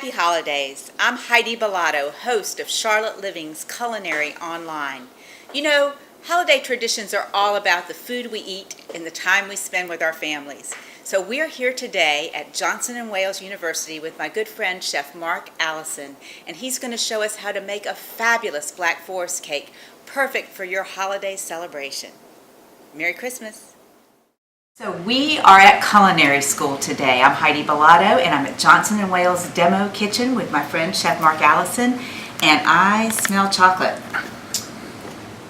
Happy holidays. I'm Heidi Billotto, host of Charlotte Living's Culinary Online. You know, holiday traditions are all about the food we eat and the time we spend with our families. So we're here today at Johnson & Wales University with my good friend Chef Mark Allison, and he's going to show us how to make a fabulous Black Forest cake, perfect for your holiday celebration. Merry Christmas. So we are at culinary school today. I'm Heidi Billotto and I'm at Johnson & Wales Demo Kitchen with my friend Chef Mark Allison, and I smell chocolate.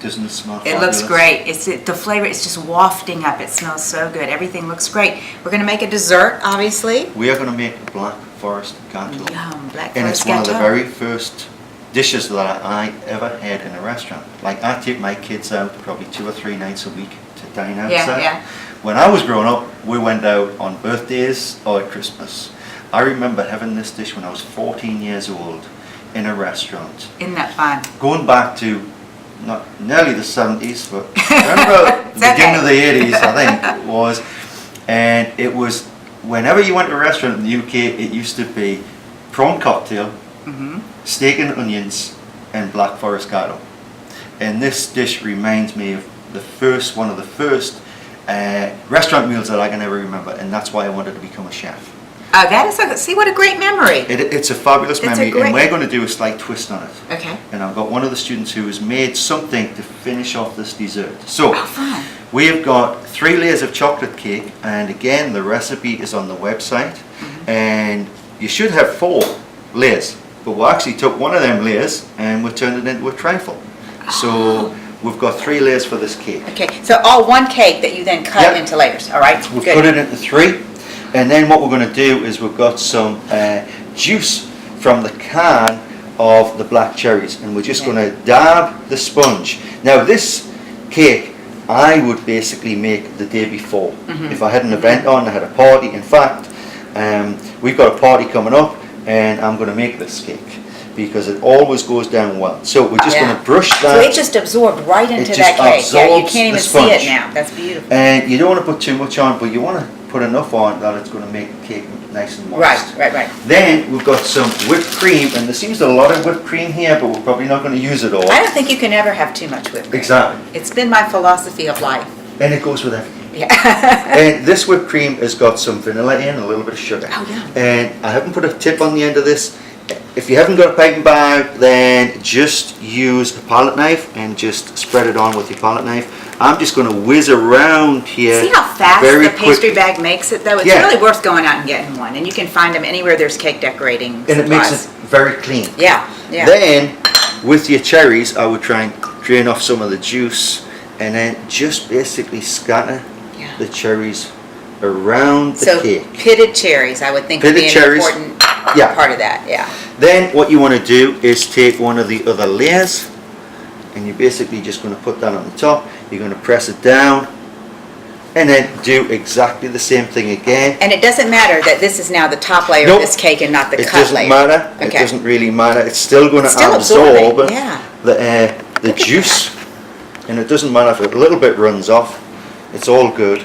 Doesn't it smell It looks great. The flavor is just wafting up. It smells so good. Everything looks great. We're going to make a dessert, obviously. We are going to make a Black Forest gâteau. Yum, Black Forest And it's one of the gâteau. very first dishes that I ever had in a restaurant. Like, I take my kids out probably 2 or 3 nights a week to dine outside. Yeah. When I was growing up, we went out on birthdays or at Christmas. I remember having this dish when I was 14 years old in a restaurant. Isn't that fun? Going back to not nearly the 70s, but around the beginning of the 80s, I think it was. And it was, whenever you went to a restaurant in the UK, it used to be prawn cocktail, steak and onions, and Black Forest gâteau. And this dish reminds me of one of the first restaurant meals that I can ever remember, and that's why I wanted to become a chef. That is see what a great memory. It's a fabulous memory, and we're going to do a slight twist on it. Okay. And I've got one of the students who has made something to finish off this dessert. So, fun. we have got 3 layers of chocolate cake, and again, the recipe is on the website, and you should have 4 layers, but we actually took one of them layers and we turned it into a trifle. So, we've got 3 layers for this cake. Okay, so all one cake that you then cut into layers, all right? We've put it into 3, and then what we're going to do is we've got some juice from the can of the black cherries, and we're just going to dab the sponge. Now this cake I would basically make the day before. If I had an event on, I had a party. In fact, we've got a party coming up, and I'm going to make this cake, because it always goes down well. So we're just going to brush that. So it just absorbed right into that cake. Yeah, you can't even see it now. That's beautiful. And you don't want to put too much on, but you want to put enough on that it's going to make the cake nice and moist. Right. Then we've got some whipped cream, and there seems a lot of whipped cream here, but we're probably not going to use it all. I don't think you can ever have too much whipped cream. Exactly. It's been my philosophy of life. And it goes with everything. Yeah. And this whipped cream has got some vanilla in, a little bit of sugar. Oh, yeah. And I haven't put a tip on the end of this. If you haven't got a piping bag, then just use a palette knife and just spread it on with your palette knife. I'm just going to whiz around here. See how fast the pastry bag makes it, though? It's really worth going out and getting one. And you can find them anywhere there's cake decorating supplies. And it makes it very clean. Yeah. Then, with your cherries, I would try and drain off some of the juice, and then just basically scatter the cherries around the cake. So pitted cherries, I would think, would be an important part of that. Yeah. Then what you want to do is take one of the other layers, and you're basically just going to put that on the top. You're going to press it down, and then do exactly the same thing again. And it doesn't matter that this is now the top layer of this cake and not the cut layer. It doesn't matter. Okay. It doesn't really matter. It's still going to absorb the juice, and it doesn't matter if a little bit runs off. It's all good.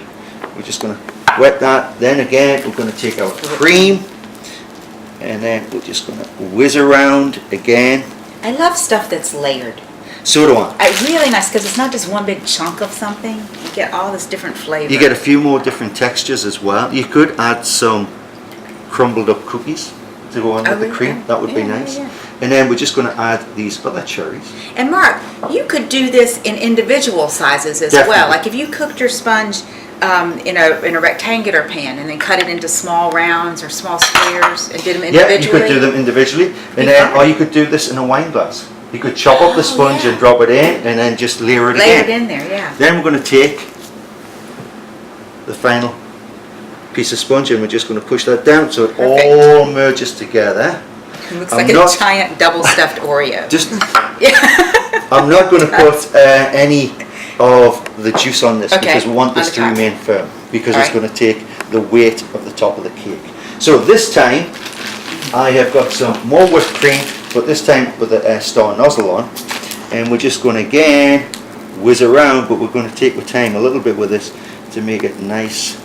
We're just going to wet that. Then again, we're going to take our cream, and then we're just going to whiz around again. I love stuff that's layered. So do I. Really nice, because it's not just one big chunk of something. You get all this different flavor. You get a few more different textures as well. You could add some crumbled up cookies to go on with the cream. That would be nice. And then we're just going to add these other cherries. And Mark, you could do this in individual sizes as well. Like if you cooked your sponge in a rectangular pan and then cut it into small rounds or small squares and did them individually. Yeah, you could do them individually. And then, or you could do this in a wine glass. You could chop up the sponge and drop it in, and then just layer it again. Layer it in there, yeah. Then we're going to take the final piece of sponge, and we're just going to push that down so it all merges together. It looks like a giant double stuffed Oreo. I'm not going to put any of the juice on this, because we want this to remain firm, because it's going to take the weight of the top of the cake. So this time I have got some more whipped cream, but this time with a star nozzle on, and we're just going to again whiz around, but we're going to take our time a little bit with this to make it nice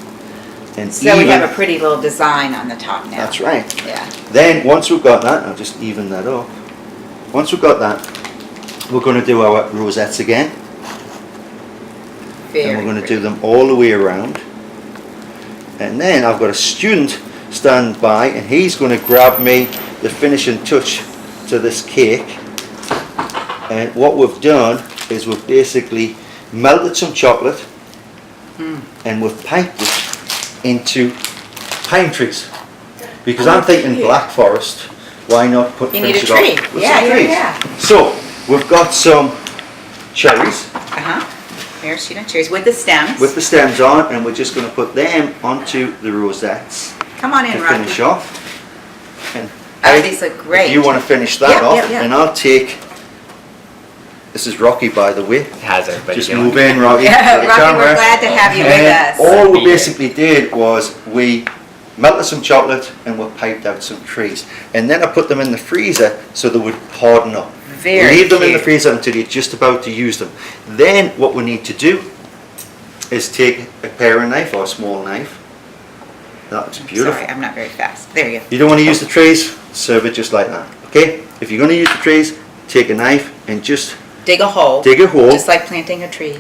And So we have a pretty little design on the top now. That's right. Yeah. Then once we've got that, I'll just even that up. Once we've got that, we're going to do our rosettes again. Very And we're going to pretty. do them all the way around. And then I've got a student stand by, and he's going to grab me the finishing touch to this cake. And what we've done is we've basically melted some chocolate and we've piped it into pine trees. Because I'm thinking cute. Black Forest, why not put You need a finish it off tree. with Yeah, some yeah, trees? yeah. So we've got some cherries Maraschino cherries with the stems. with the stems on, and we're just going to put them onto the rosettes Come on in, to Rocky. finish off. And Oh, these look great. if you want to finish that Yep, off, yep, yep. and I'll take. This is Rocky, by the way. How's everybody Just doing? move in, Rocky. Yeah, to the Rocky, camera. we're glad to have you with And us. all we Be here. basically did was we melted some chocolate and we piped out some trees, and then I put them in the freezer so they would harden up. Very Leave them in the cute. freezer until you're just about to use them. Then what we need to do is take a paring knife or a small knife. That's beautiful. Sorry, I'm not very fast. There you go. You don't want to use the trays, serve it just like that. Okay? If you're going to use the trays, take a knife and just Dig a hole. dig a hole. Just like planting a tree.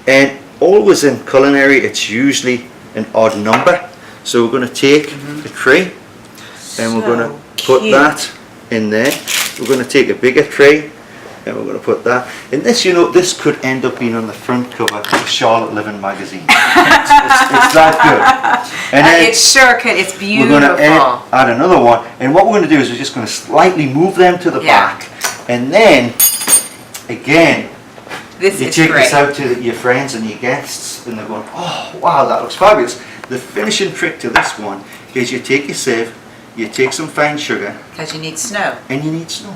And always in culinary, it's usually an odd number. So we're going to take the tray and we're going to So put cute. that in there. We're going to take a bigger tray and we're going to put that. And this, you know, this could end up being on the front cover of the Charlotte Living magazine. It's that good. And then It sure could. It's we're beautiful. going to add another one. And what we're going to do is we're just going to slightly move them to the Yeah. back. And then, again, This you is take great. this out to your friends and your guests, and they're going, oh, wow, that looks fabulous. The finishing trick to this one is you take your sieve, you take some fine sugar, Because you need snow. and you need snow.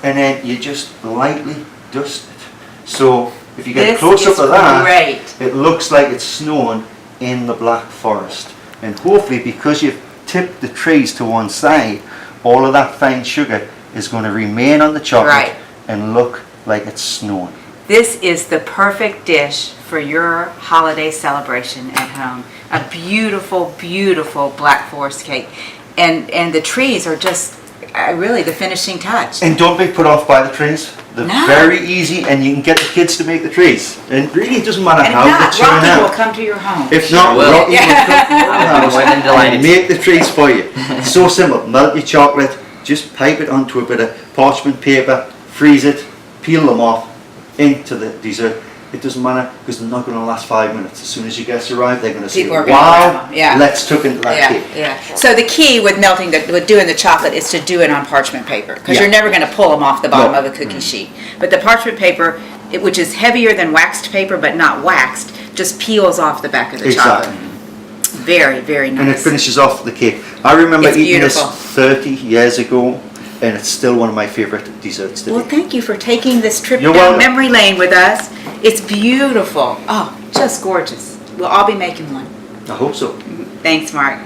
And then you just lightly dust it. So if you get This a close-up is of that, great. it looks like it's snowing in the Black Forest. And hopefully, because you've tipped the trees to one side, all of that fine sugar is going to remain on the chocolate Right. and look like it's snowing. This is the perfect dish for your holiday celebration at home. A beautiful, beautiful Black Forest cake. And the trees are just really the finishing touch. And don't be put off by the trees. They're No. very easy, and you can get the kids to make the trees. And really, it doesn't matter And if how not, they turn Rocky will out. come to your home. If not, Will. Rocky will come to your I'll be house more than and delighted. make the trees for you. It's so simple. Melt your chocolate, just pipe it onto a bit of parchment paper, freeze it, peel them off into the dessert. It doesn't matter, because they're not going to last 5 minutes. As soon as your guests arrive, they're going to say, People are gonna wow, grab 'em, yeah. let's tuck into that Yeah, cake. yeah. So the key with with doing the chocolate is to do it on parchment paper, because Yeah. you're never going to pull them off the bottom No. of a cookie sheet. But the parchment paper, which is heavier than waxed paper but not waxed, just peels off the back of the chocolate. Exactly. Very, very nice. And it finishes off the cake. I remember It's eating beautiful. this 30 years ago, and it's still one of my favorite desserts today. Well, thank you for taking this trip You're down welcome. memory lane with us. It's beautiful. Oh, just gorgeous. We'll all be making one. I hope so. Thanks, Mark.